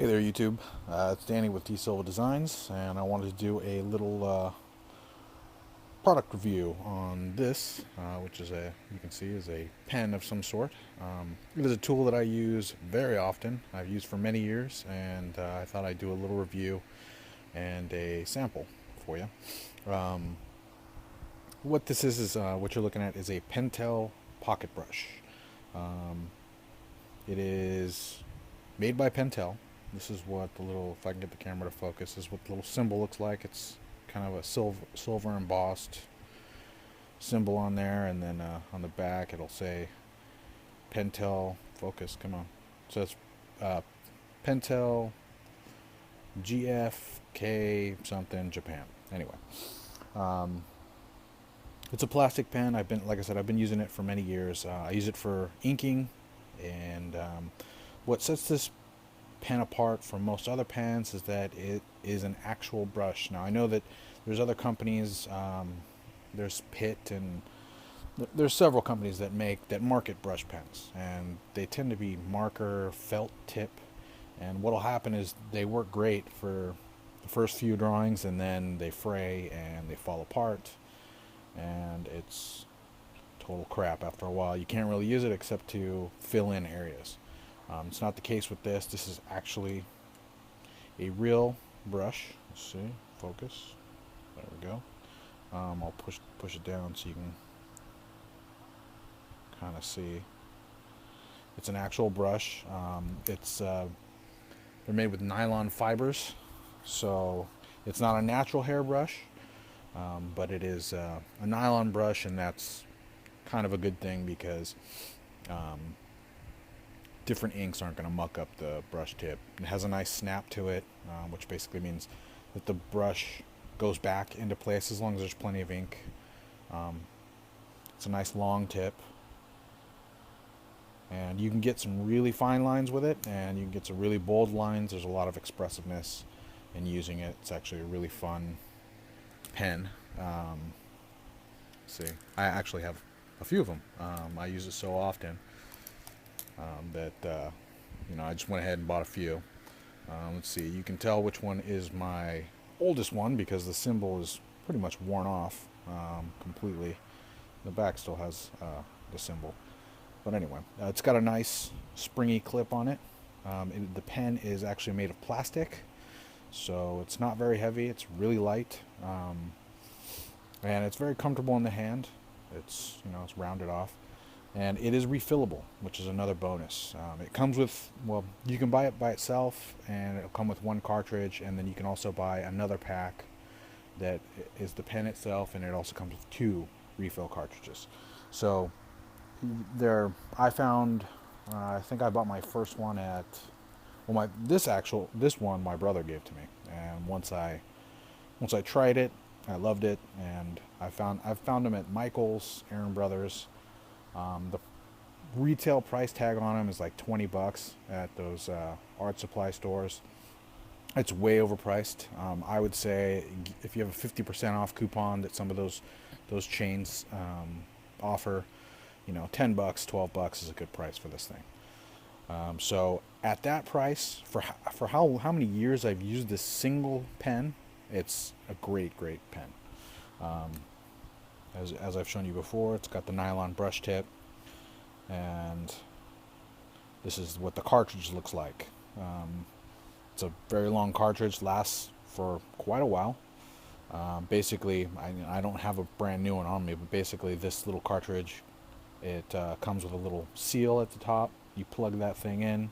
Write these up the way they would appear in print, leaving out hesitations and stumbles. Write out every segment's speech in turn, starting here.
Hey there YouTube, it's Danny with Silva Designs, and I wanted to do a little product review on this, which is you can see is a pen of some sort. It is a tool that I use very often. I've used for many years, and I thought I'd do a little review and a sample for you. What this is what you're looking at is a Pentel Pocket brush. It is made by Pentel. This is what the little, if I can get the camera to focus, this is what the little symbol looks like. It's kind of a silver embossed symbol on there, and then on the back it'll say Pentel, focus, come on. So it's Pentel GFK something Japan. Anyway, it's a plastic pen. Like I said, I've been using it for many years. I use it for inking, and what sets this pen apart from most other pens is that it is an actual brush. Now I know that there's other companies, there's Pitt, and there's several companies that market brush pens, and they tend to be marker felt tip, and what'll happen is they work great for the first few drawings, and then they fray and they fall apart, and it's total crap after a while. You can't really use it except to fill in areas. It's not the case with this. This is actually a real brush. Let's see, focus. There we go. I'll push it down so you can kind of see. It's an actual brush. They're made with nylon fibers, so it's not a natural hairbrush, but it is a nylon brush, and that's kind of a good thing because different inks aren't going to muck up the brush tip. It has a nice snap to it, which basically means that the brush goes back into place as long as there's plenty of ink. It's a nice long tip, and you can get some really fine lines with it, and you can get some really bold lines. There's a lot of expressiveness in using it. It's actually a really fun pen. See, I actually have a few of them. I use it so often that I just went ahead and bought a few. Let's see, you can tell which one is my oldest one because the symbol is pretty much worn off completely. The back still has the symbol, but anyway, it's got a nice springy clip on it. The pen is actually made of plastic, so it's not very heavy. It's really light, and it's very comfortable in the hand. It's rounded off. And it is refillable, which is another bonus. It comes with, well, you can buy it by itself, and it'll come with one cartridge, and then you can also buy another pack that is the pen itself, and it also comes with 2 refill cartridges. So I found, I think I bought my first one at, well, this one my brother gave to me, and once I tried it, I loved it, and I've found them at Michael's, Aaron Brothers. The retail price tag on them is like $20 at those art supply stores. It's way overpriced. I would say if you have a 50% off coupon that some of those chains offer, $10, $12 is a good price for this thing. So at that price, for how many years I've used this single pen, it's a great pen. As I've shown you before, it's got the nylon brush tip, and this is what the cartridge looks like. It's a very long cartridge, lasts for quite a while. Basically, I don't have a brand new one on me, but basically this little cartridge, it comes with a little seal at the top. You plug that thing in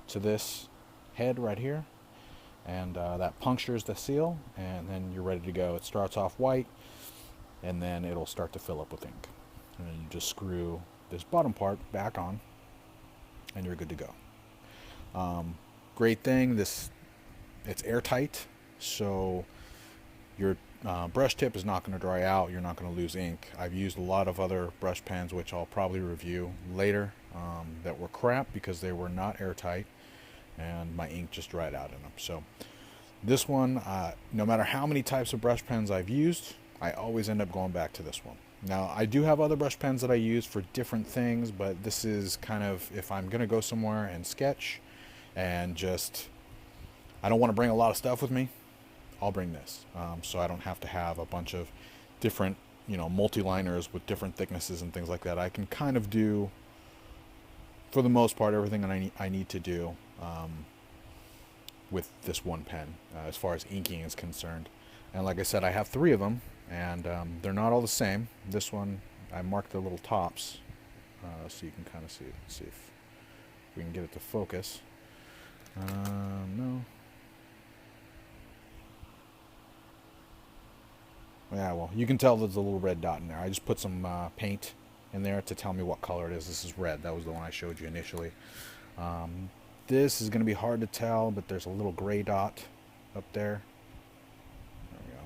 to this head right here, and that punctures the seal, and then you're ready to go. It starts off white, and then it'll start to fill up with ink, and then you just screw this bottom part back on, and you're good to go. Great thing, it's airtight, so your brush tip is not going to dry out. You're not going to lose ink. I've used a lot of other brush pens, which I'll probably review later, that were crap because they were not airtight, and my ink just dried out in them. So this one, no matter how many types of brush pens I've used, I always end up going back to this one. Now, I do have other brush pens that I use for different things, but this is kind of if I'm going to go somewhere and sketch and just I don't want to bring a lot of stuff with me, I'll bring this. So I don't have to have a bunch of different, multi-liners with different thicknesses and things like that. I can kind of do, for the most part, everything that I need to do with this one pen as far as inking is concerned. And like I said, I have 3 of them, and they're not all the same. This one, I marked the little tops so you can kind of see it. Let's see if we can get it to focus. No. Yeah, well, you can tell there's a little red dot in there. I just put some paint in there to tell me what color it is. This is red. That was the one I showed you initially. This is going to be hard to tell, but there's a little gray dot up there. There we go.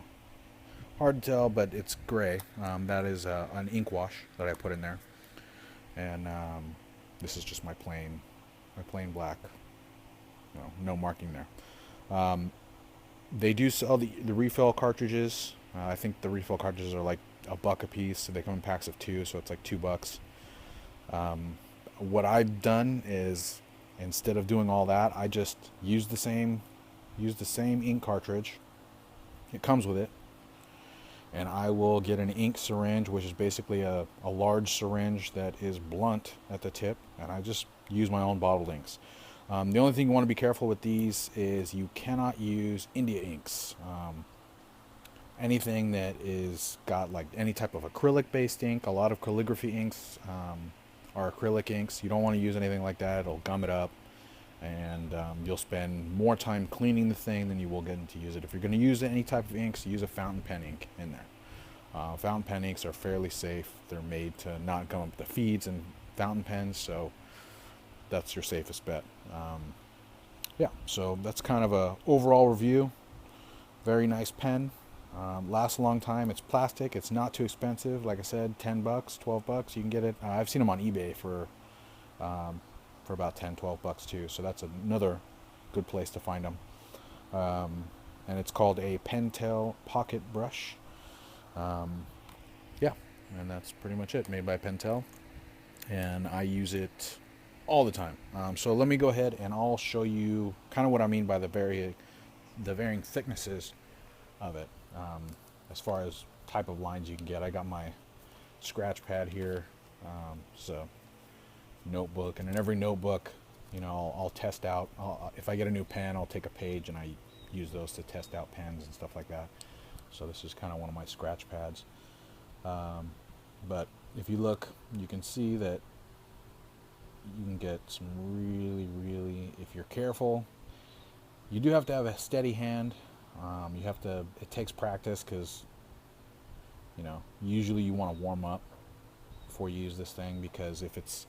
Hard to tell, but it's gray. That is an ink wash that I put in there. And this is just my plain black. No marking there. They do sell the refill cartridges. I think the refill cartridges are like $1 a piece, so they come in packs of 2, so it's like $2. What I've done is, instead of doing all that, I just use the same ink cartridge. It comes with it, and I will get an ink syringe, which is basically a large syringe that is blunt at the tip, and I just use my own bottled inks. The only thing you want to be careful with these is you cannot use India inks. Anything that is got like any type of acrylic based ink, a lot of calligraphy inks are acrylic inks. You don't want to use anything like that. It'll gum it up, and you'll spend more time cleaning the thing than you will getting to use it. If you're going to use any type of inks, use a fountain pen ink in there. Fountain pen inks are fairly safe. They're made to not gum up the feeds in fountain pens, so that's your safest bet. Yeah, so that's kind of a overall review. Very nice pen. Lasts a long time. It's plastic. It's not too expensive. Like I said, $10, $12. You can get it. I've seen them on eBay for about $10, $12 too. So that's another good place to find them. And it's called a Pentel Pocket brush. Yeah, and that's pretty much it. Made by Pentel, and I use it all the time. So let me go ahead and I'll show you kind of what I mean by the varying thicknesses of it. As far as type of lines you can get, I got my scratch pad here, so notebook, and in every notebook, I'll test out. If I get a new pen, I'll take a page and I use those to test out pens and stuff like that. So this is kind of one of my scratch pads. But if you look, you can see that you can get some really, if you're careful, you do have to have a steady hand. It takes practice, because usually you want to warm up before you use this thing, because if it's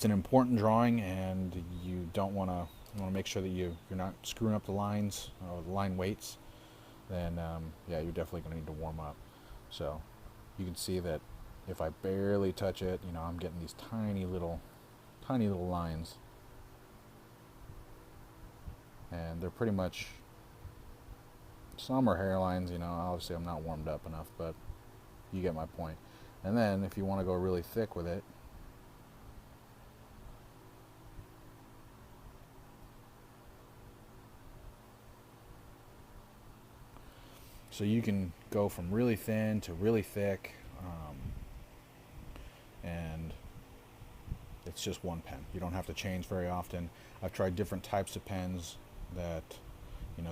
an important drawing and you want to make sure that you're not screwing up the lines or the line weights, then yeah, you're definitely going to need to warm up. So you can see that if I barely touch it, I'm getting these tiny little lines, and they're pretty much, some are hairlines, obviously I'm not warmed up enough, but you get my point. And then if you want to go really thick with it, so you can go from really thin to really thick, and it's just one pen. You don't have to change very often. I've tried different types of pens that,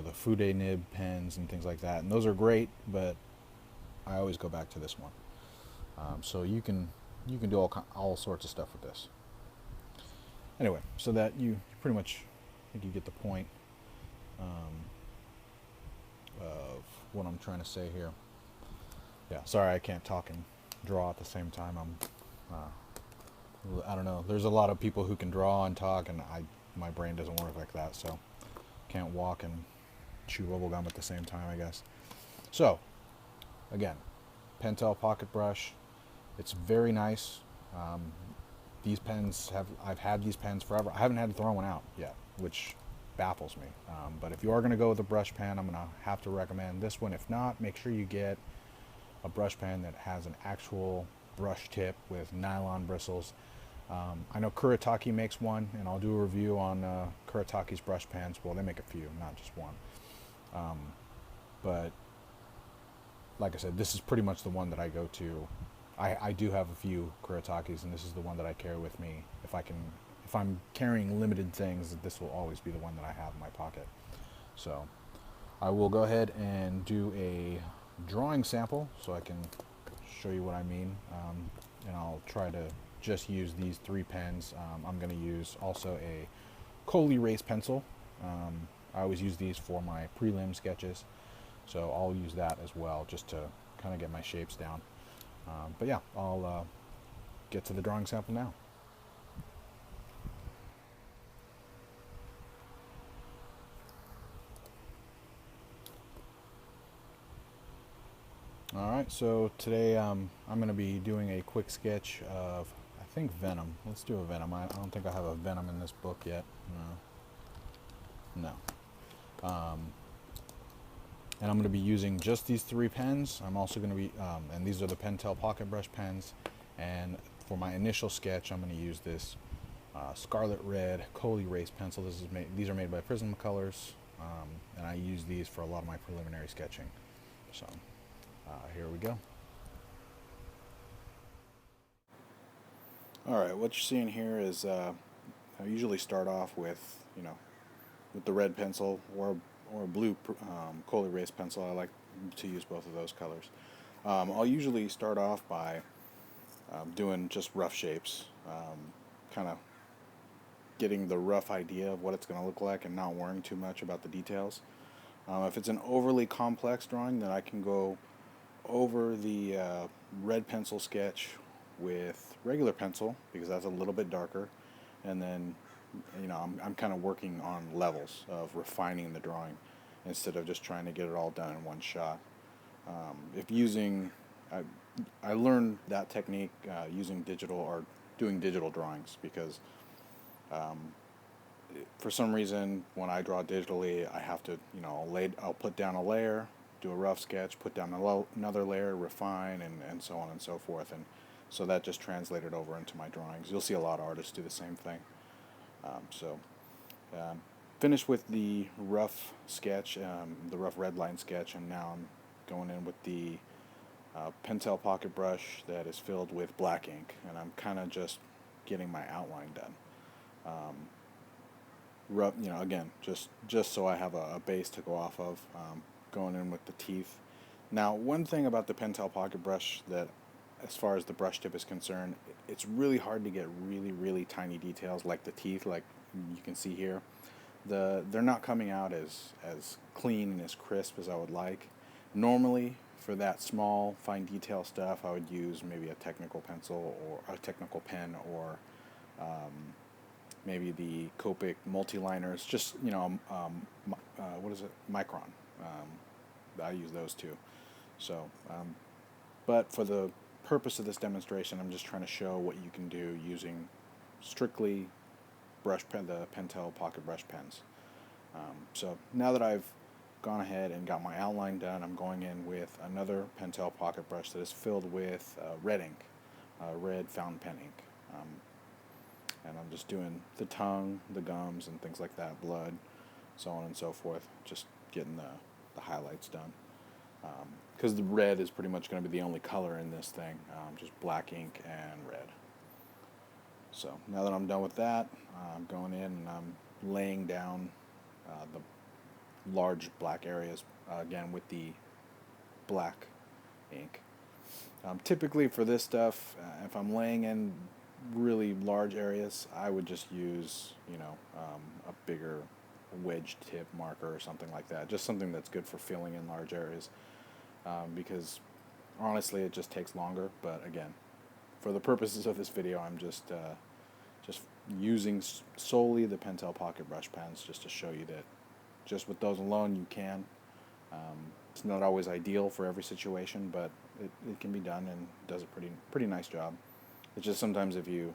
the Fude nib pens and things like that, and those are great, but I always go back to this one. So you can do all sorts of stuff with this. Anyway, so that you pretty much, I think you get the point of what I'm trying to say here. Yeah, sorry I can't talk and draw at the same time. I don't know. There's a lot of people who can draw and talk, and my brain doesn't work like that, so can't walk and chew bubble gum at the same time, I guess. So, again, Pentel Pocket brush. It's very nice. These pens I've had these pens forever. I haven't had to throw one out yet, which baffles me. But if you are going to go with a brush pen, I'm going to have to recommend this one. If not, make sure you get a brush pen that has an actual brush tip with nylon bristles. I know Kuretake makes one, and I'll do a review on Kuretake's brush pens. Well, they make a few, not just one. But like I said, this is pretty much the one that I go to. I do have a few Kuretakes, and this is the one that I carry with me. If I'm carrying limited things, this will always be the one that I have in my pocket. So I will go ahead and do a drawing sample so I can show you what I mean. And I'll try to just use these 3 pens. I'm going to use also a col-erase pencil. I always use these for my prelim sketches, so I'll use that as well just to kind of get my shapes down. But yeah, I'll get to the drawing sample now. Alright, so today I'm going to be doing a quick sketch of, I think, Venom. Let's do a Venom. I don't think I have a Venom in this book yet. No. And I'm going to be using just these 3 pens. I'm also going to be, and these are the Pentel Pocket brush pens. And for my initial sketch, I'm going to use this Scarlet Red col-erase pencil. These are made by Prismacolors, and I use these for a lot of my preliminary sketching. So here we go. Alright, what you're seeing here is I usually start off with, with the red pencil or blue col-erase pencil. I like to use both of those colors. I'll usually start off by doing just rough shapes, kind of getting the rough idea of what it's going to look like and not worrying too much about the details. If it's an overly complex drawing, then I can go over the red pencil sketch with regular pencil because that's a little bit darker, and then I'm kind of working on levels of refining the drawing instead of just trying to get it all done in one shot. I learned that technique using digital or doing digital drawings because for some reason when I draw digitally I have to I'll put down a layer, do a rough sketch, put down another layer, refine, and so on and so forth, and so that just translated over into my drawings. You'll see a lot of artists do the same thing. Finished with the rough sketch, the rough red line sketch, and now I'm going in with the Pentel Pocket brush that is filled with black ink, and I'm kind of just getting my outline done. Again, just so I have a base to go off of, going in with the teeth. Now, one thing about the Pentel Pocket brush that, as far as the brush tip is concerned, it's really hard to get really, really tiny details like the teeth, like you can see here. They're not coming out as clean and as crisp as I would like. Normally, for that small, fine detail stuff, I would use maybe a technical pencil or a technical pen, or maybe the Copic multi-liners, just, what is it? Micron. I use those too. So, but for the purpose of this demonstration, I'm just trying to show what you can do using strictly the Pentel Pocket brush pens. So now that I've gone ahead and got my outline done, I'm going in with another Pentel Pocket brush that is filled with red ink, red fountain pen ink. And I'm just doing the tongue, the gums, and things like that, blood, so on and so forth, just getting the highlights done. Because the red is pretty much going to be the only color in this thing, just black ink and red. So now that I'm done with that, I'm going in and I'm laying down the large black areas, again with the black ink. Typically for this stuff, if I'm laying in really large areas, I would just use, a bigger wedge tip marker or something like that, just something that's good for filling in large areas, because honestly it just takes longer. But again, for the purposes of this video, I'm just using solely the Pentel Pocket brush pens, just to show you that just with those alone you can. It's not always ideal for every situation, but it can be done and does a pretty nice job. It's just sometimes if you're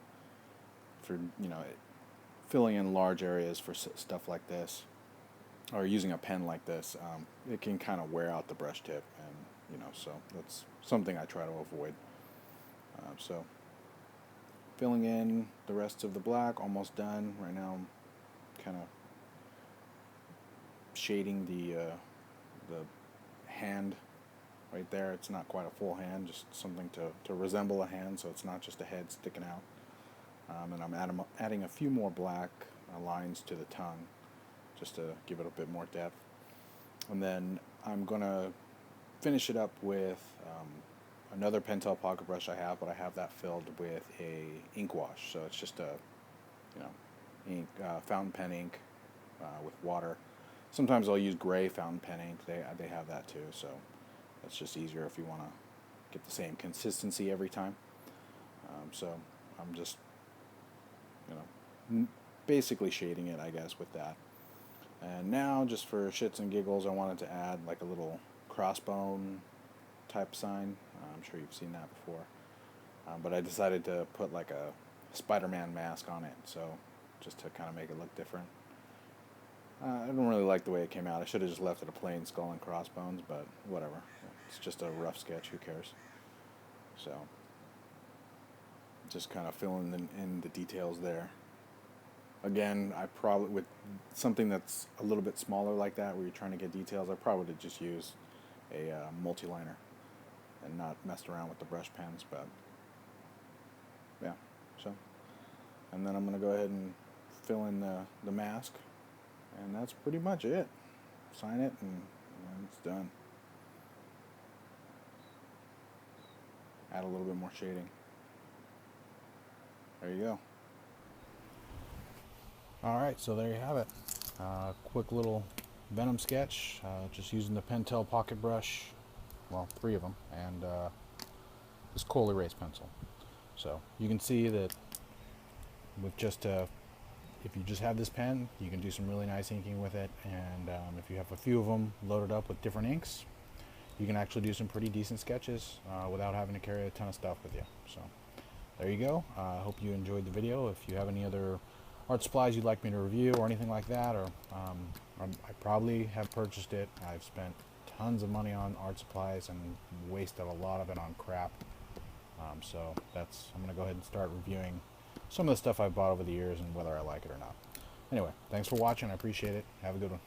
filling in large areas for stuff like this, or using a pen like this, it can kind of wear out the brush tip, and so that's something I try to avoid. So filling in the rest of the black, almost done. Right now I'm kind of shading the hand right there. It's not quite a full hand, just something to resemble a hand, so it's not just a head sticking out. And I'm adding a few more black lines to the tongue just to give it a bit more depth. And then I'm going to finish it up with another Pentel Pocket brush I have, but I have that filled with a ink wash. So it's just a, ink, fountain pen ink with water. Sometimes I'll use gray fountain pen ink. They have that too, so that's just easier if you want to get the same consistency every time. So I'm just, basically shading it, I guess, with that. And now, just for shits and giggles, I wanted to add like a little crossbone type sign. I'm sure you've seen that before. But I decided to put like a Spider-Man mask on it, so just to kind of make it look different. I don't really like the way it came out. I should have just left it a plain skull and crossbones, but whatever. It's just a rough sketch, who cares? So, just kind of filling in the details there. Again, I probably, with something that's a little bit smaller like that, where you're trying to get details, I probably would have just used a multi-liner and not messed around with the brush pens, but yeah, so. And then I'm going to go ahead and fill in the mask, and that's pretty much it. Sign it, and it's done. Add a little bit more shading. There you go. Alright, so there you have it. Quick little Venom sketch, just using the Pentel Pocket brush, well, 3 of them, and this col-erase pencil. So you can see that with just if you just have this pen, you can do some really nice inking with it, and if you have a few of them loaded up with different inks, you can actually do some pretty decent sketches without having to carry a ton of stuff with you. So there you go. I hope you enjoyed the video. If you have any other art supplies you'd like me to review or anything like that, or I probably have purchased it. I've spent tons of money on art supplies and wasted a lot of it on crap. So I'm going to go ahead and start reviewing some of the stuff I've bought over the years and whether I like it or not. Anyway, thanks for watching. I appreciate it. Have a good one.